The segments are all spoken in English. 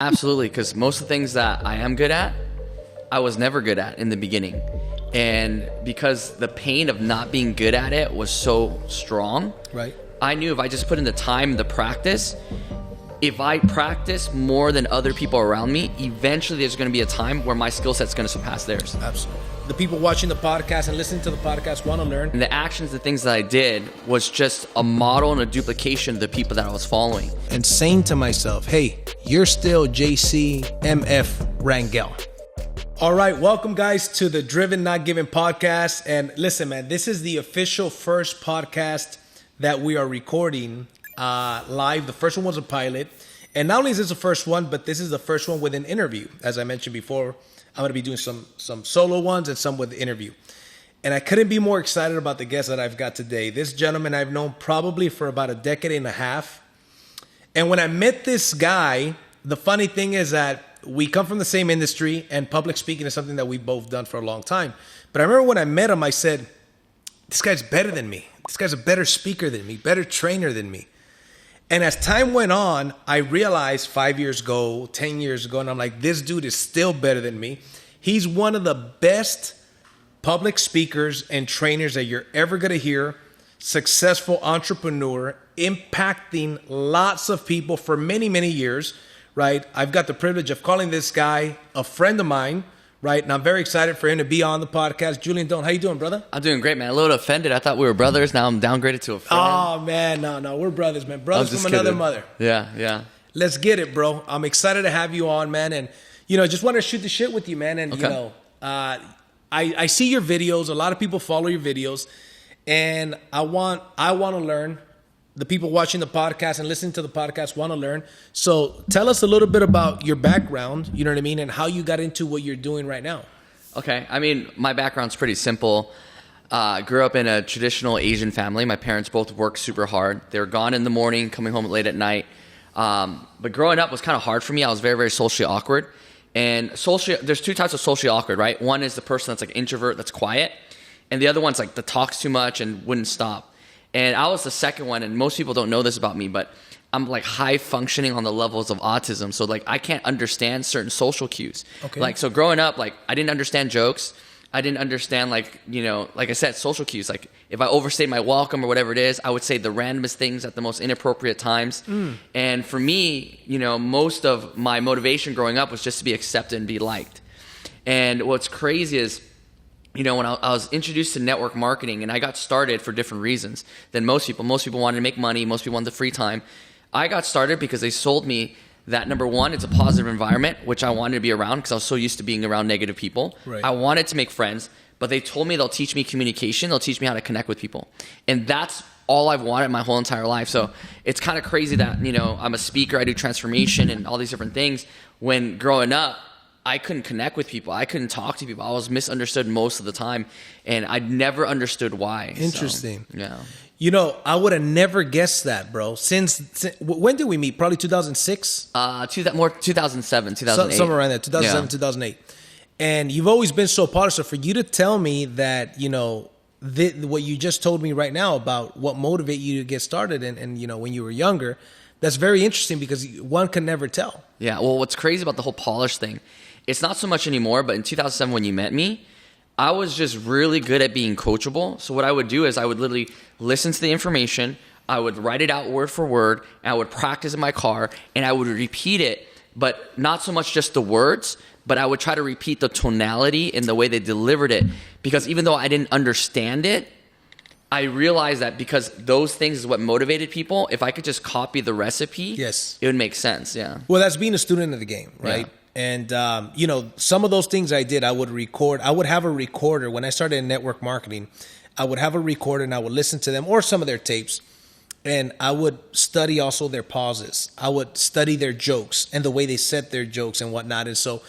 Absolutely, because most of the things that I am good at, I was never good at in the beginning. And because the pain of not being good at it was so strong, right? I knew if I just put in the time, the practice, if I practice more than other people around me, eventually there's going to be a time where my skill set's going to surpass theirs. Absolutely. The people watching the podcast and listening to the podcast want to learn. And the actions, the things that I did was just a model and a duplication of the people that I was following. And saying to myself, hey, you're still JCMF Rangel. All right, welcome guys to the Driven Not Given podcast. And listen, man, this is the official first podcast that we are recording live. The first one was a pilot. And not only is this the first one, but this is the first one with an interview. As I mentioned before, I'm going to be doing some solo ones and some with the interview. And I couldn't be more excited about the guest that I've got today. This gentleman I've known probably for about a decade and a half. And when I met this guy, the funny thing is that we come from the same industry, and public speaking is something that we've both done for a long time. But I remember when I met him, I said, this guy's better than me. This guy's a better speaker than me, better trainer than me. And as time went on, I realized 5 years ago, 10 years ago, and I'm like, this dude is still better than me. He's one of the best public speakers and trainers that you're ever going to hear. Successful entrepreneur, impacting lots of people for many, many years, right? I've got the privilege of calling this guy a friend of mine, right? And I'm very excited for him to be on the podcast. Julian Doan, how you doing, brother? I'm doing great, man. A little offended. I thought we were brothers. Now I'm downgraded to a friend. Oh, man. No. We're brothers, man. Brothers from another mother. Yeah. Let's get it, bro. I'm excited to have you on, man. And, just want to shoot the shit with you, man. And, okay. I see your videos. A lot of people follow your videos. And I want to learn. The people watching the podcast and listening to the podcast want to learn. So tell us a little bit about your background, you know what I mean, and how you got into what you're doing right now. Okay. I mean, my background's pretty simple. Grew up in a traditional Asian family. My parents both worked super hard. They were gone in the morning, coming home late at night. But growing up was kind of hard for me. I was very, very socially awkward. And there's two types of socially awkward, right? One is the person that's like introvert, that's quiet. And the other one's like that talks too much and wouldn't stop. And I was the second one, and most people don't know this about me, but I'm like high functioning on the levels of autism. So like I can't understand certain social cues. Okay. Like, so growing up, like I didn't understand jokes. I didn't understand like I said, social cues. Like if I overstayed my welcome or whatever it is, I would say the randomest things at the most inappropriate times. And for me, most of my motivation growing up was just to be accepted and be liked. And what's crazy is, when I was introduced to network marketing, and I got started for different reasons than most people. Most people wanted to make money. Most people wanted the free time. I got started because they sold me that, number one, it's a positive environment, which I wanted to be around because I was so used to being around negative people. Right. I wanted to make friends, but they told me they'll teach me communication. They'll teach me how to connect with people. And that's all I've wanted my whole entire life. So it's kind of crazy that, I'm a speaker. I do transformation and all these different things. When growing up, I couldn't connect with people. I couldn't talk to people. I was misunderstood most of the time, and I never understood why. Interesting. So, yeah. I would have never guessed that, bro. Since when did we meet? Probably 2006? 2007, 2008. Somewhere around there, 2007, 2008. And you've always been so polished. So for you to tell me that, what you just told me right now about what motivated you to get started and when you were younger, that's very interesting because one can never tell. Yeah, well, what's crazy about the whole polish thing, it's not so much anymore, but in 2007 when you met me, I was just really good at being coachable. So what I would do is I would literally listen to the information, I would write it out word for word, and I would practice in my car, and I would repeat it, but not so much just the words, but I would try to repeat the tonality and the way they delivered it. Because even though I didn't understand it, I realized that because those things is what motivated people, if I could just copy the recipe, yes, it would make sense. Yeah. Well, that's being a student of the game, right? Yeah. And, some of those things I did, I would record. I would have a recorder. When I started in network marketing, I would have a recorder and I would listen to them or some of their tapes. And I would study also their pauses. I would study their jokes and the way they said their jokes and whatnot. And so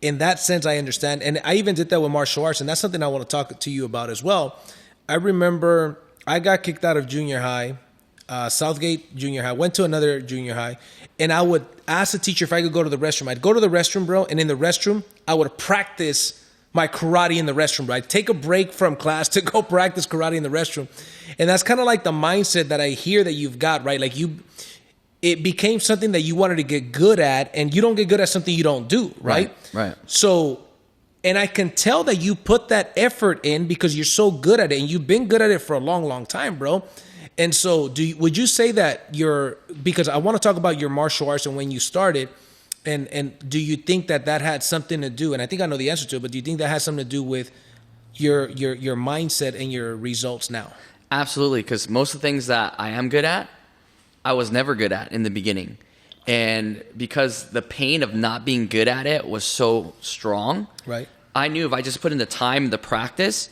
in that sense, I understand. And I even did that with martial arts. And that's something I want to talk to you about as well. I remember I got kicked out of junior high, Southgate Junior High, went to another junior high, and I would ask the teacher if I could go to the restroom. I'd go to the restroom, bro, and in the restroom, I would practice my karate in the restroom, right? Take a break from class to go practice karate in the restroom. And that's kind of like the mindset that I hear that you've got, right? Like it became something that you wanted to get good at, and you don't get good at something you don't do, right? Right. So, and I can tell that you put that effort in because you're so good at it, and you've been good at it for a long, long time, bro. And so would you say that because I want to talk about your martial arts and when you started, and do you think that had something to do, and I think I know the answer to it, but do you think that has something to do with your mindset and your results now? Absolutely, because most of the things that I am good at, I was never good at in the beginning. And because the pain of not being good at it was so strong, right? I knew if I just put in the time, the practice,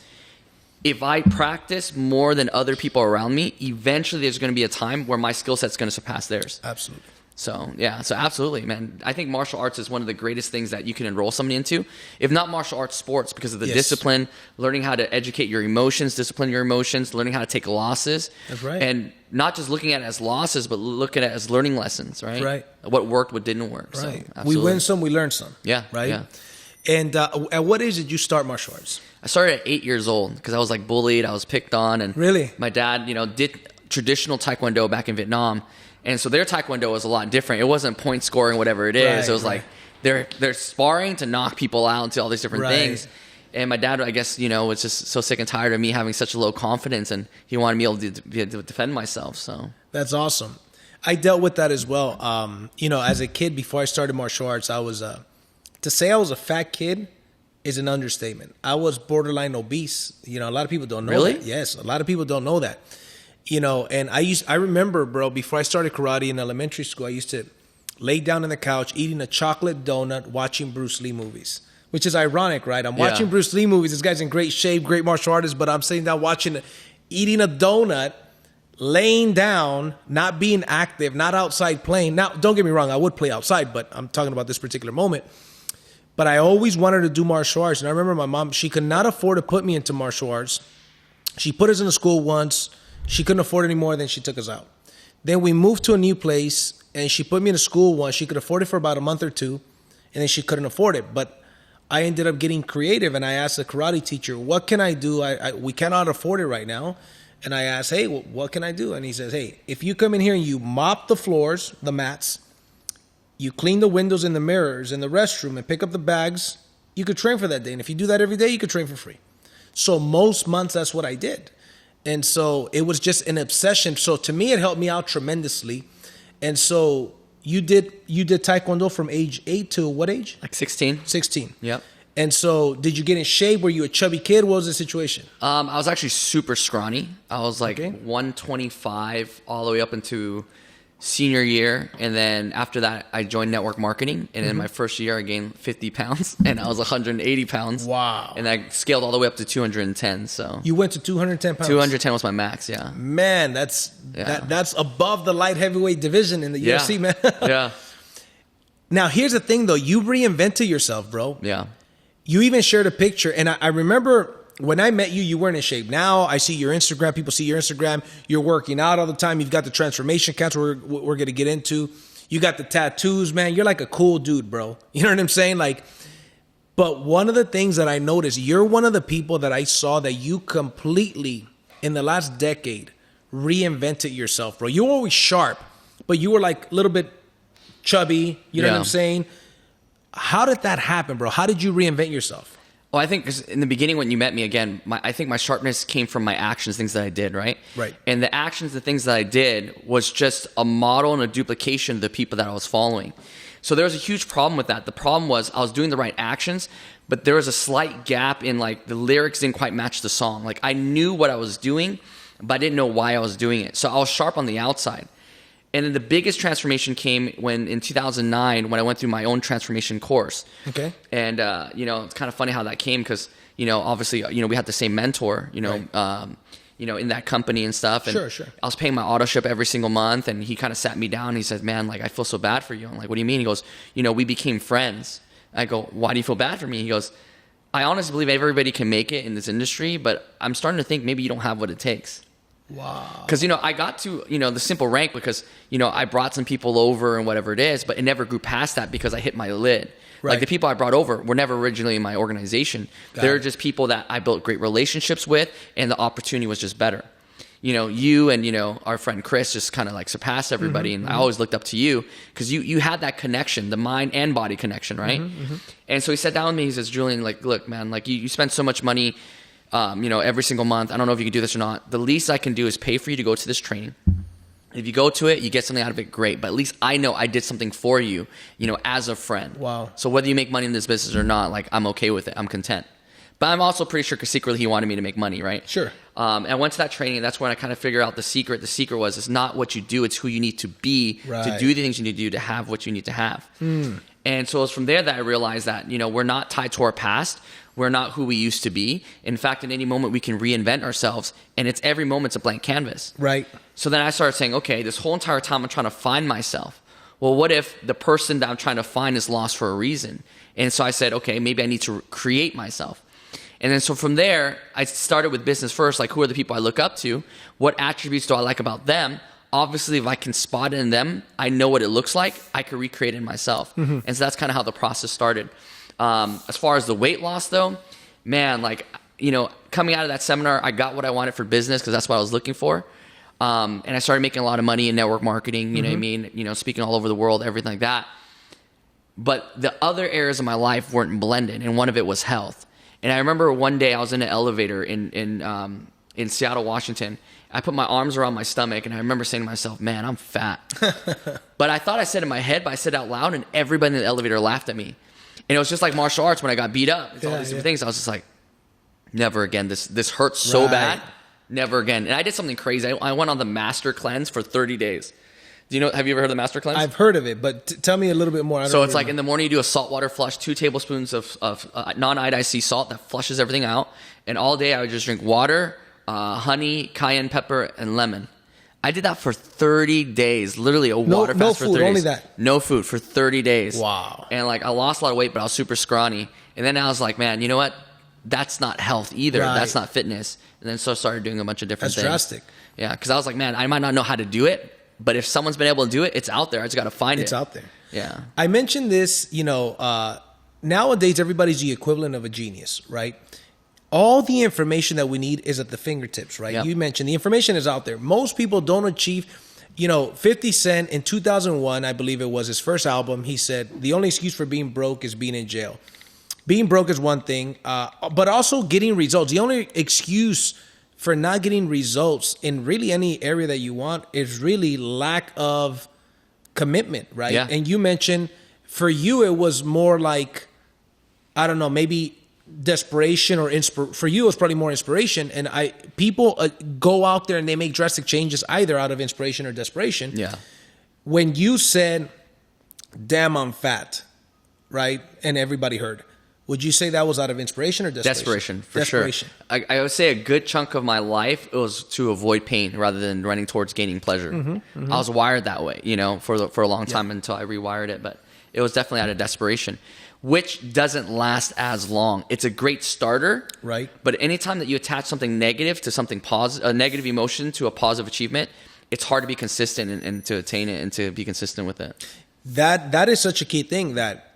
if I practice more than other people around me, eventually there's going to be a time where my skill set's going to surpass theirs. Absolutely. So, yeah. So, absolutely, man. I think martial arts is one of the greatest things that you can enroll somebody into. If not martial arts, sports, because of the discipline, learning how to educate your emotions, discipline your emotions, learning how to take losses. That's right. And not just looking at it as losses, but looking at it as learning lessons, right? Right. What worked, what didn't work. Right. So, we win some, we learn some. Yeah. Right? Yeah. And at what age did you start martial arts? I started at 8 years old because I was like bullied. I was picked on. And really? My dad, did traditional Taekwondo back in Vietnam. And so their Taekwondo was a lot different. It wasn't point scoring, whatever it is. Right, it was like they're sparring to knock people out and do all these different things. And my dad, I guess, was just so sick and tired of me having such a low confidence, and he wanted me to be able to defend myself. So that's awesome. I dealt with that as well. As a kid, before I started martial arts, I was to say I was a fat kid is an understatement. I was borderline obese. A lot of people don't know that. Yes, a lot of people don't know that. And I remember, bro, before I started karate in elementary school, I used to lay down on the couch eating a chocolate donut, watching Bruce Lee movies, which is ironic, right? I'm watching Bruce Lee movies. This guy's in great shape, great martial artist, but I'm sitting down eating a donut, laying down, not being active, not outside playing. Now, don't get me wrong, I would play outside, but I'm talking about this particular moment. But I always wanted to do martial arts. And I remember my mom, she could not afford to put me into martial arts. She put us in a school once. She couldn't afford it anymore, then she took us out. Then we moved to a new place, and she put me in a school once. She could afford it for about a month or two, and then she couldn't afford it. But I ended up getting creative, and I asked the karate teacher, what can I do? We cannot afford it right now. And I asked, hey, what can I do? And he says, hey, if you come in here and you mop the floors, the mats, you clean the windows and the mirrors in the restroom and pick up the bags, you could train for that day. And if you do that every day, you could train for free. So most months, that's what I did. And so it was just an obsession. So to me, it helped me out tremendously. And so you did Taekwondo from age 8 to what age? Like 16. 16. Yep. And so did you get in shape? Were you a chubby kid? What was the situation? I was actually super scrawny. I was like 125 all the way up into senior year. And then after that, I joined network marketing. And in my first year, I gained 50 pounds. And I was 180 pounds. Wow. And I scaled all the way up to 210. So you went to 210 pounds? 210 was my max, yeah. Man, that's above the light heavyweight division in the UFC, man. Yeah. Now, here's the thing, though. You reinvented yourself, bro. Yeah. You even shared a picture. And I remember when I met you, you weren't in shape. Now I see your Instagram. People see your Instagram. You're working out all the time. You've got the transformation camps we're going to get into. You got the tattoos, man. You're like a cool dude, bro. You know what I'm saying? But one of the things that I noticed, you're one of the people that I saw that you completely, in the last decade, reinvented yourself, bro. You were always sharp, but you were like a little bit chubby. You know what I'm saying? How did that happen, bro? How did you reinvent yourself? Well, I think 'cause in the beginning when you met me again, I think my sharpness came from my actions, things that I did, right? Right. And the actions, the things that I did was just a model and a duplication of the people that I was following. So there was a huge problem with that. The problem was I was doing the right actions, but there was a slight gap in the lyrics didn't quite match the song. I knew what I was doing, but I didn't know why I was doing it. So I was sharp on the outside. And then the biggest transformation came in 2009 when I went through my own transformation course. Okay. And, it's kind of funny how that came because, obviously, we had the same mentor, in that company and stuff. And Sure. I was paying my auto ship every single month, and he kind of sat me down. And he said, man, I feel so bad for you. I'm like, what do you mean? He goes, we became friends. I go, why do you feel bad for me? He goes, I honestly believe everybody can make it in this industry, but I'm starting to think maybe you don't have what it takes. Wow. Because, I got to, the simple rank because, I brought some people over and whatever it is, but it never grew past that because I hit my lid. Right. The people I brought over were never originally in my organization. They're just people that I built great relationships with, and the opportunity was just better. you and, our friend Chris just kind of like surpassed everybody. And I always looked up to you because you had that connection, the mind and body connection, right? And so he sat down with me. He says, Julian, like, look, man, like you spend so much money, every single month. I don't know if you can do this or not. The least I can do is pay for you to go to this training. If you go to it, you get something out of it, great. But at least I know I did something for you, as a friend. Wow. So whether you make money in this business or not, like I'm okay with it. I'm content. But I'm also pretty sure because secretly he wanted me to make money, right? Sure. And I went to that training, and that's when I kind of figured out the secret. The secret was it's not what you do, it's who you need to be to do the things you need to do to have what you need to have. And so it was from there that I realized that, we're not tied to our past. We're not who we used to be. In fact, in any moment, we can reinvent ourselves. And it's every moment's a blank canvas. Right. So then I started saying, okay, this whole entire time I'm trying to find myself. Well, what if the person that I'm trying to find is lost for a reason? And so I said, okay, maybe I need to create myself. And then so from there, I started with business first, like who are the people I look up to? What attributes do I like about them? Obviously, if I can spot it in them, I know what it looks like. I can recreate it in myself. And so that's kind of how the process started. As far as the weight loss though, man, like, coming out of that seminar, I got what I wanted for business because that's what I was looking for. And I started making a lot of money in network marketing, you know what I mean? Speaking all over the world, everything like that. But the other areas of my life weren't blended, and one of it was health. And I remember one day I was in an elevator in Seattle, Washington. I put my arms around my stomach, and I remember saying to myself, man, I'm fat. But I thought I said it in my head, but I said it out loud, and everybody in the elevator laughed at me. And it was just like martial arts when I got beat up. It's all these different things. I was just like, never again. This hurts so bad. Never again. And I did something crazy. I went on the master cleanse for 30 days. Have you ever heard of the master cleanse? I've heard of it, but tell me a little bit more. So it's like in the morning you do a saltwater flush, 2 tablespoons of non-iodized sea salt that flushes everything out. And all day I would just drink water, honey, cayenne pepper, and lemon. I did that for 30 days, literally a water fast for 30 days. Only that. No food for 30 days. Wow. And like I lost a lot of weight, but I was super scrawny. And then I was like, man, you know what? That's not health either. Right. That's not fitness. And then so I started doing a bunch of different things. That's drastic. Yeah, because I was like, man, I might not know how to do it, but if someone's been able to do it, it's out there. I just got to find it. It's out there. Yeah. I mentioned this, nowadays everybody's the equivalent of a genius, right? All the information that we need is at the fingertips, right? Yep. You mentioned the information is out there. Most people don't achieve, 50 Cent in 2001, I believe it was his first album. He said, the only excuse for being broke is being in jail. Being broke is one thing, but also getting results. The only excuse for not getting results in really any area that you want is really lack of commitment, right? Yeah. And you mentioned for you, it was more like, I don't know, maybe desperation or for you, it was probably more inspiration. And people go out there and they make drastic changes either out of inspiration or desperation. Yeah. When you said, damn, I'm fat, right? And everybody heard. Would you say that was out of inspiration or desperation? Desperation. I would say a good chunk of my life it was to avoid pain rather than running towards gaining pleasure. I was wired that way, for a long time until I rewired it. But it was definitely out of desperation, which doesn't last as long. It's a great starter, right? But anytime that you attach something negative to something positive, a negative emotion to a positive achievement, it's hard to be consistent and to attain it and to be consistent with it. That is such a key thing that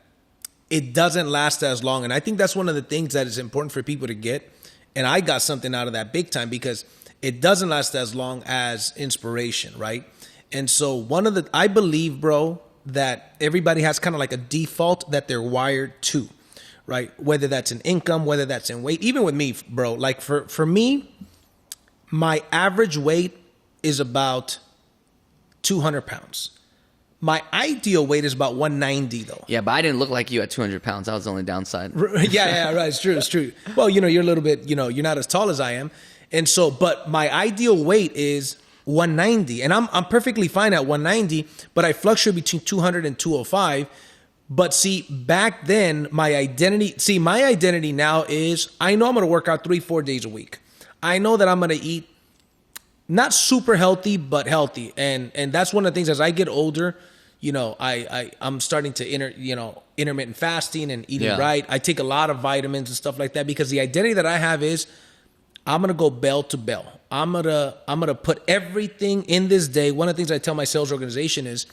it doesn't last as long. And I think that's one of the things that is important for people to get. And I got something out of that big time because it doesn't last as long as inspiration, right? And so I believe, bro, that everybody has kind of like a default that they're wired to, right? Whether that's in income, whether that's in weight. Even with me, bro, like for me, my average weight is about 200 pounds. My ideal weight is about 190 though. Yeah, but I didn't look like you at 200 pounds. That was the only downside. Yeah, right. It's true. Well, you're a little bit, you're not as tall as I am. And so, but my ideal weight is 190. And I'm perfectly fine at 190, but I fluctuate between 200 and 205. But see, back then, my identity now is, I know I'm going to work out 3-4 days a week. I know that I'm going to eat not super healthy, but healthy. And that's one of the things as I get older, I'm starting to intermittent fasting and eating right. I take a lot of vitamins and stuff like that because the identity that I have is I'm going to go bell to bell. I'm going to put everything in this day. One of the things I tell my sales organization is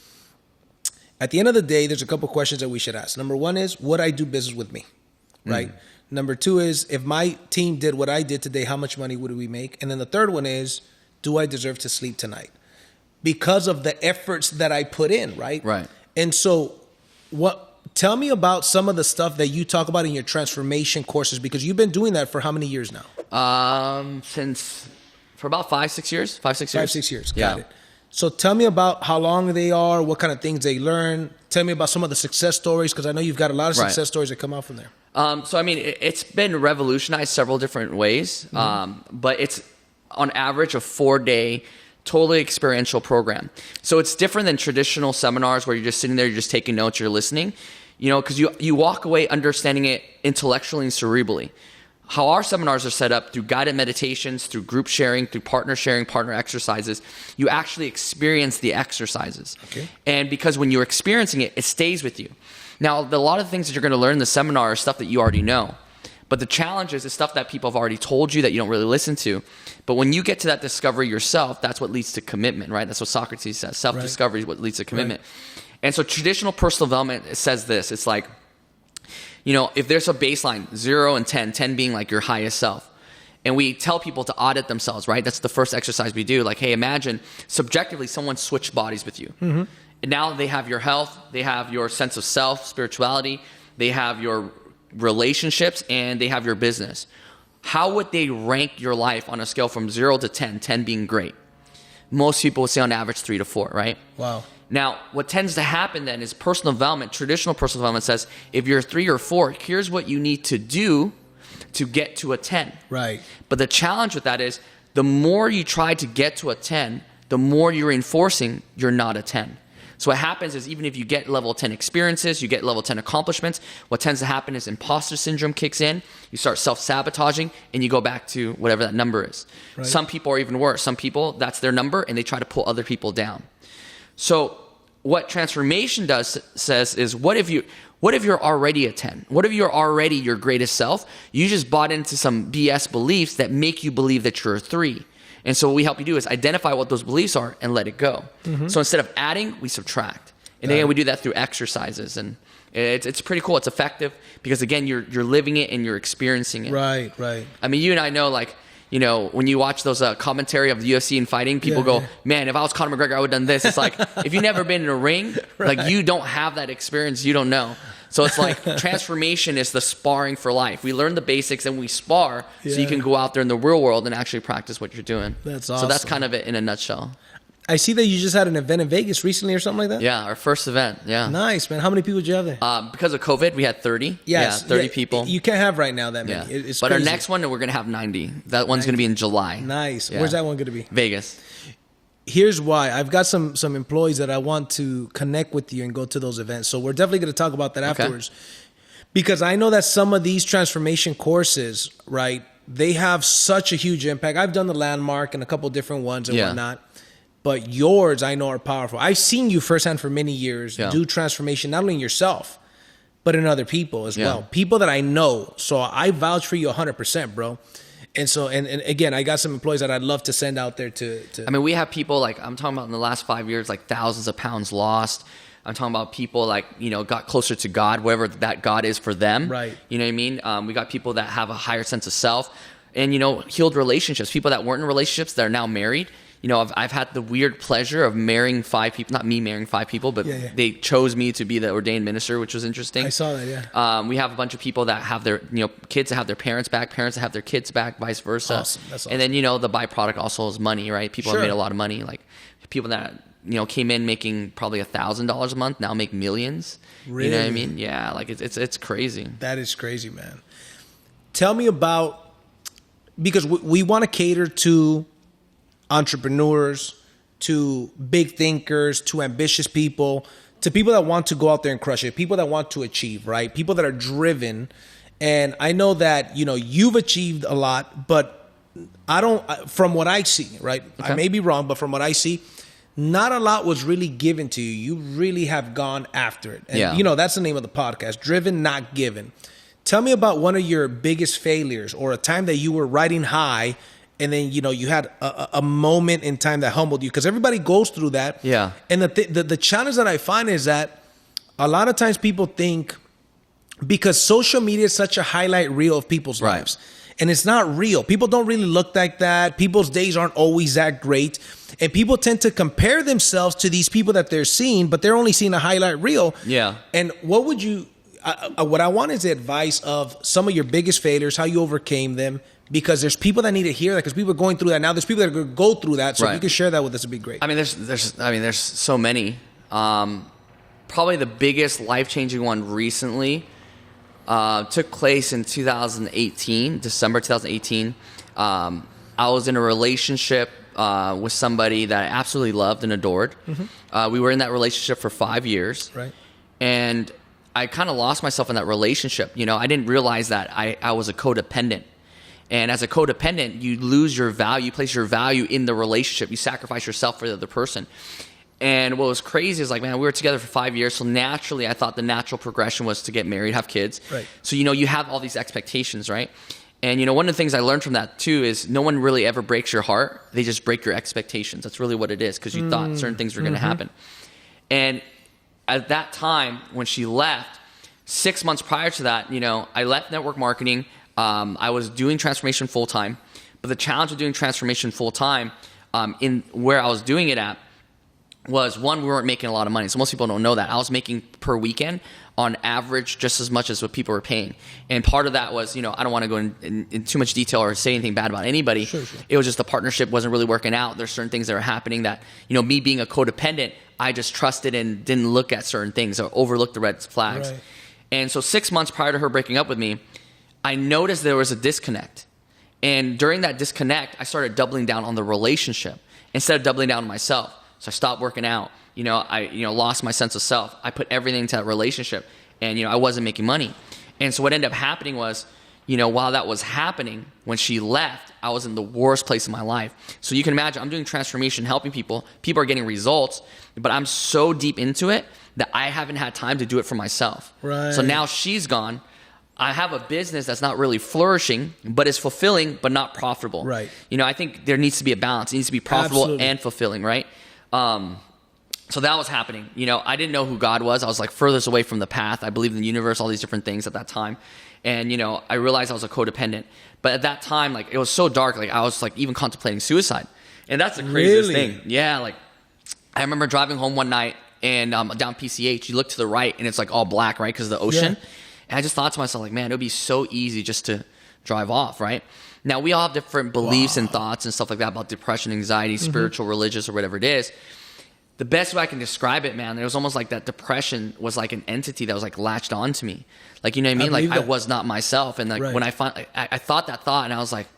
at the end of the day, there's a couple questions that we should ask. Number one is, would I do business with me? Right. Number two is, if my team did what I did today, how much money would we make? And then the third one is, do I deserve to sleep tonight? Because of the efforts that I put in, right? Right. And so tell me about some of the stuff that you talk about in your transformation courses, because you've been doing that for how many years now? For about 5-6 years. 5-6 years. Got it. So tell me about how long they are, what kind of things they learn. Tell me about some of the success stories, because I know you've got a lot of success stories that come out from there. So, I mean, it's been revolutionized several different ways, but it's on average a 4-day, totally experiential program. So it's different than traditional seminars where you're just sitting there, you're just taking notes, you're listening, because you walk away understanding it intellectually and cerebrally. How our seminars are set up through guided meditations, through group sharing, through partner sharing, partner exercises, you actually experience the exercises. Okay. And because when you're experiencing it, it stays with you. Now, a lot of the things that you're going to learn in the seminar are stuff that you already know. But the challenge is stuff that people have already told you that you don't really listen to. But when you get to that discovery yourself, that's what leads to commitment, right? That's what Socrates says. Self-discovery is what leads to commitment. Right. And so traditional personal development says this. It's like, if there's a baseline, 0 and 10, 10 being like your highest self, and we tell people to audit themselves, right? That's the first exercise we do. Like, hey, imagine subjectively someone switched bodies with you. Mm-hmm. And now they have your health, they have your sense of self, spirituality, they have your relationships, and they have your business. How would they rank your life on a scale from 0 to 10, 10 being great? Most people would say on average 3 to 4, right? Wow. Now, what tends to happen then is personal development, traditional personal development says, if you're 3 or 4, here's what you need to do to get to a 10. Right. But the challenge with that is the more you try to get to a 10, the more you're reinforcing you're not a 10. So what happens is even if you get level 10 experiences, you get level 10 accomplishments, what tends to happen is imposter syndrome kicks in, you start self-sabotaging, and you go back to whatever that number is. Right. Some people are even worse. Some people, that's their number, and they try to pull other people down. So what transformation says is, what if you're already a 10? What if you're already your greatest self? You just bought into some BS beliefs that make you believe that you're a 3. And so what we help you do is identify what those beliefs are and let it go. Mm-hmm. So instead of adding, we subtract. And again, we do that through exercises. And it's pretty cool. It's effective because, again, you're living it and you're experiencing it. Right. I mean, you and I know, like, when you watch those commentary of the UFC and fighting, people go, man, if I was Conor McGregor, I would have done this. It's like, if you've never been in a ring, like, you don't have that experience. You don't know. So it's like transformation is the sparring for life. We learn the basics and we spar so you can go out there in the real world and actually practice what you're doing. That's awesome. So that's kind of it in a nutshell. I see that you just had an event in Vegas recently or something like that? Yeah, our first event. Yeah. Nice, man. How many people did you have there? Because of COVID, we had 30. Yes. Yeah, 30 people. You can't have right now that many. Yeah. It's but crazy. Our next one, we're going to have 90. That one's going to be in July. Nice. Yeah. Where's that one going to be? Vegas. Here's why. I've got some employees that I want to connect with you and go to those events. So we're definitely going to talk about that afterwards. Because I know that some of these transformation courses, right, they have such a huge impact. I've done the Landmark and a couple different ones and whatnot. But yours, I know, are powerful. I've seen you firsthand for many years do transformation, not only in yourself, but in other people as well. People that I know. So I vouch for you 100%, bro. And so, and again, I got some employees that I'd love to send out there to. I mean, we have people like, I'm talking about in the last 5 years, like thousands of pounds lost. I'm talking about people like, got closer to God, whatever that God is for them. Right. You know what I mean? We got people that have a higher sense of self and, healed relationships. People that weren't in relationships that are now married. I've had the weird pleasure of marrying 5 people, not me marrying 5 people, but they chose me to be the ordained minister, which was interesting. I saw that, we have a bunch of people that have their, kids that have their parents back, parents that have their kids back, vice versa. Awesome. That's awesome. And then, the byproduct also is money, right? People have made a lot of money. Like people that, came in making probably $1,000 a month, now make millions. Really? You know what I mean? Yeah, like it's crazy. That is crazy, man. Tell me about, because we want to cater to entrepreneurs, to big thinkers, to ambitious people, to people that want to go out there and crush it, people that want to achieve, right? People that are driven. And I know that, you've achieved a lot, but from what I see, right? Okay. I may be wrong, but from what I see, not a lot was really given to you. You really have gone after it. And, that's the name of the podcast, Driven, Not Given. Tell me about one of your biggest failures or a time that you were riding high and then, you had a moment in time that humbled you, because everybody goes through that. Yeah. And the challenge that I find is that a lot of times people think, because social media is such a highlight reel of people's lives, And it's not real. People don't really look like that. People's days aren't always that great. And people tend to compare themselves to these people that they're seeing, but they're only seeing a highlight reel. Yeah. And what would you, what I want is the advice of some of your biggest failures, how you overcame them, because there's people that need to hear that, because people are going through that now. There's people that are going to go through that. So if you can share that with us, it'd be great. I mean, there's so many. Probably the biggest life-changing one recently took place in 2018, December 2018. I was in a relationship with somebody that I absolutely loved and adored. We were in that relationship for 5 years. Right. And I kind of lost myself in that relationship. You know, I didn't realize that I was a codependent. And as a codependent, you lose your value, you place your value in the relationship. You sacrifice yourself for the other person. And what was crazy is, like, man, we were together for 5 years. So naturally, I thought the natural progression was to get married, have kids. Right. So, you know, you have all these expectations, right? And, you know, one of the things I learned from that, too, is no one really ever breaks your heart. They just break your expectations. That's really what it is, because you thought certain things were going to happen. And at that time, when she left, 6 months prior to that, you know, I left network marketing. I was doing transformation full time. But the challenge of doing transformation full time in where I was doing it at was, one, we weren't making a lot of money. So most people don't know that. I was making per weekend on average just as much as what people were paying. And part of that was, you know, I don't want to go in too much detail or say anything bad about anybody. Sure. It was just the partnership wasn't really working out. There's certain things that were happening that, you know, me being a codependent, I just trusted and didn't look at certain things or overlooked the red flags. Right. And so 6 months prior to her breaking up with me, I noticed there was a disconnect. And during that disconnect, I started doubling down on the relationship instead of doubling down on myself. So I stopped working out. You know, I lost my sense of self. I put everything into that relationship, and, you know, I wasn't making money. And so what ended up happening was, you know, while that was happening, when she left, I was in the worst place in my life. So you can imagine, I'm doing transformation, helping people. People are getting results, but I'm so deep into it that I haven't had time to do it for myself. Right. So now she's gone. I have a business that's not really flourishing, but is fulfilling, but not profitable. Right. You know, I think there needs to be a balance. It needs to be profitable Absolutely. and fulfilling, right? So that was happening. You know, I didn't know who God was. I was like furthest away from the path. I believed in the universe, all these different things at that time. And, you know, I realized I was a codependent. But at that time, like, it was so dark. Like, I was like even contemplating suicide. And that's the craziest thing. Yeah. Like, I remember driving home one night and down PCH, you look to the right and it's like all black, right? Because of the ocean. Yeah. And I just thought to myself, like, man, it would be so easy just to drive off, right? Now, we all have different beliefs and thoughts and stuff like that about depression, anxiety, spiritual, religious, or whatever it is. The best way I can describe it, man, it was almost like that depression was like an entity that was like latched onto me. Like, you know what I mean? Like, I was not myself. And like, when I thought that thought, and I was like,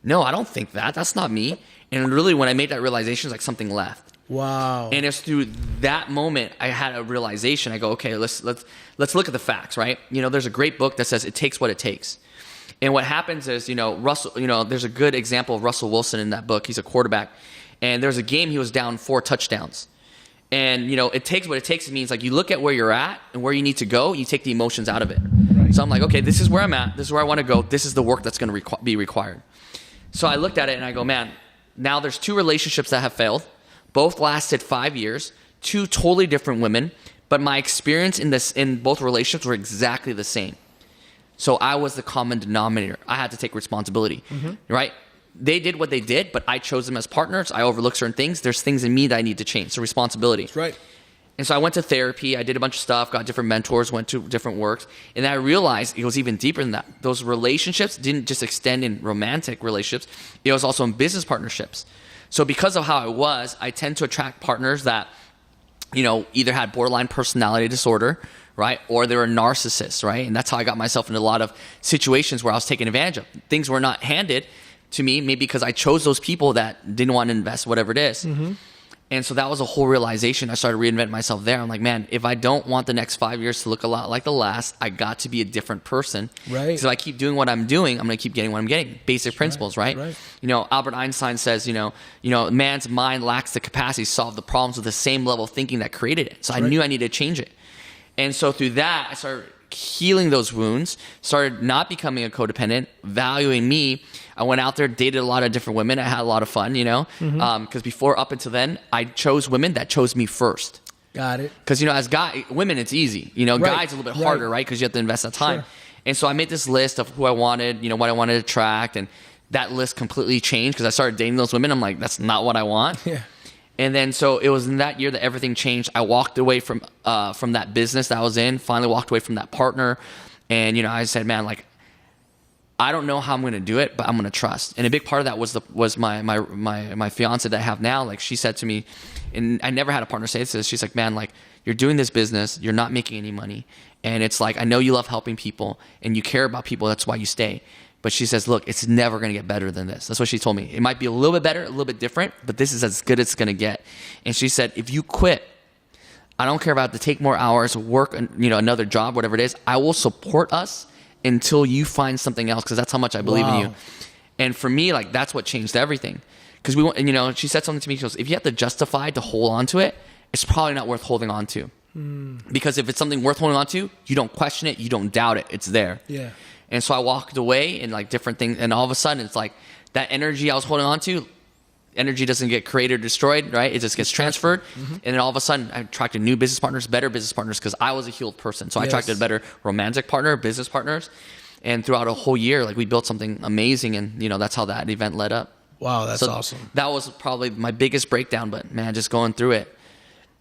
no, I don't think that. That's not me. And really, when I made that realization, it's like something left. Wow. And it's through that moment I had a realization. I go, okay, let's look at the facts, right? You know, there's a great book that says it takes what it takes. And what happens is, you know, there's a good example of Russell Wilson in that book. He's a quarterback. And there's a game he was down 4 touchdowns. And, you know, it takes what it takes. It means, like, you look at where you're at and where you need to go, you take the emotions out of it. Right. So I'm like, okay, this is where I'm at. This is where I want to go. This is the work that's going to be required. So I looked at it and I go, man, now there's 2 relationships that have failed. Both lasted 5 years, 2 totally different women, but my experience in both relationships were exactly the same. So I was the common denominator. I had to take responsibility, right? They did what they did, but I chose them as partners. I overlooked certain things. There's things in me that I need to change. So responsibility. That's right. And so I went to therapy. I did a bunch of stuff, got different mentors, went to different works. And I realized it was even deeper than that. Those relationships didn't just extend in romantic relationships. It was also in business partnerships. So because of how I was, I tend to attract partners that, you know, either had borderline personality disorder, right? Or they were narcissists, right? And that's how I got myself into a lot of situations where I was taken advantage of. Things were not handed to me, maybe because I chose those people that didn't want to invest, whatever it is. And so that was a whole realization. I started reinventing myself there. I'm like, man, if I don't want the next 5 years to look a lot like the last, I got to be a different person. Right. So I keep doing what I'm doing, I'm going to keep getting what I'm getting. Basic principles, right? You know, Albert Einstein says, you know, man's mind lacks the capacity to solve the problems with the same level of thinking that created it. So I knew I needed to change it. And so through that, I started healing those wounds, started not becoming a codependent, valuing me. I went out there, dated a lot of different women. I had a lot of fun, you know, because before, up until then, I chose women that chose me first. Got it. Because, you know, as women, it's easy. You know, guys, a little bit harder, right? Because you have to invest that time. And so I made this list of who I wanted, you know, what I wanted to attract. And that list completely changed because I started dating those women. I'm like, that's not what I want. Yeah. And then so it was in that year that everything changed. I walked away from that business that I was in, finally walked away from that partner. And, you know, I said, man, like, I don't know how I'm going to do it, but I'm going to trust. And a big part of that was my fiance that I have now. Like, she said to me, and I never had a partner say this. She's like, man, like, you're doing this business, you're not making any money. And it's like, I know you love helping people and you care about people. That's why you stay. But she says, look, it's never going to get better than this. That's what she told me. It might be a little bit better, a little bit different, but this is as good as it's going to get. And she said, if you quit, I don't care about to take more hours, work, you know, another job, whatever it is. I will support us until you find something else, because that's how much I believe in you. And for me, like, that's what changed everything. Because you know, she said something to me. She goes, if you have to justify to hold on to it, it's probably not worth holding on to. Because if it's something worth holding on to, you don't question it, you don't doubt it. It's there. Yeah. And so I walked away and like different things, and all of a sudden it's like that energy I was holding on to, energy doesn't get created or destroyed, right? It just gets transferred. And then all of a sudden I attracted new business partners, better business partners, because I was a healed person. So I attracted a better romantic partner, business partners. And throughout a whole year, like, we built something amazing, and you know, that's how that event led up. Wow, that's awesome. That was probably my biggest breakdown, but man, just going through it.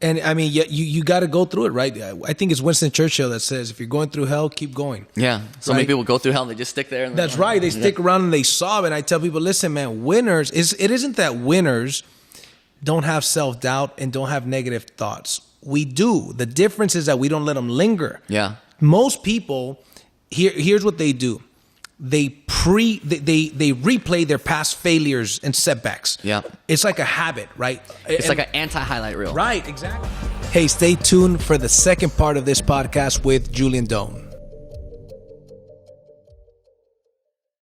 And I mean, you got to go through it, right? I think it's Winston Churchill that says, if you're going through hell, keep going. Yeah. So many people go through hell and they just stick there. And that's right. They stick around and they sob. And I tell people, listen, man, winners, it isn't that winners don't have self-doubt and don't have negative thoughts. We do. The difference is that we don't let them linger. Yeah. Most people, here's what they do. They replay their past failures and setbacks. Yeah. It's like a habit, right? It's like an anti-highlight reel. Right, exactly. Hey, stay tuned for the second part of this podcast with Julian Doan.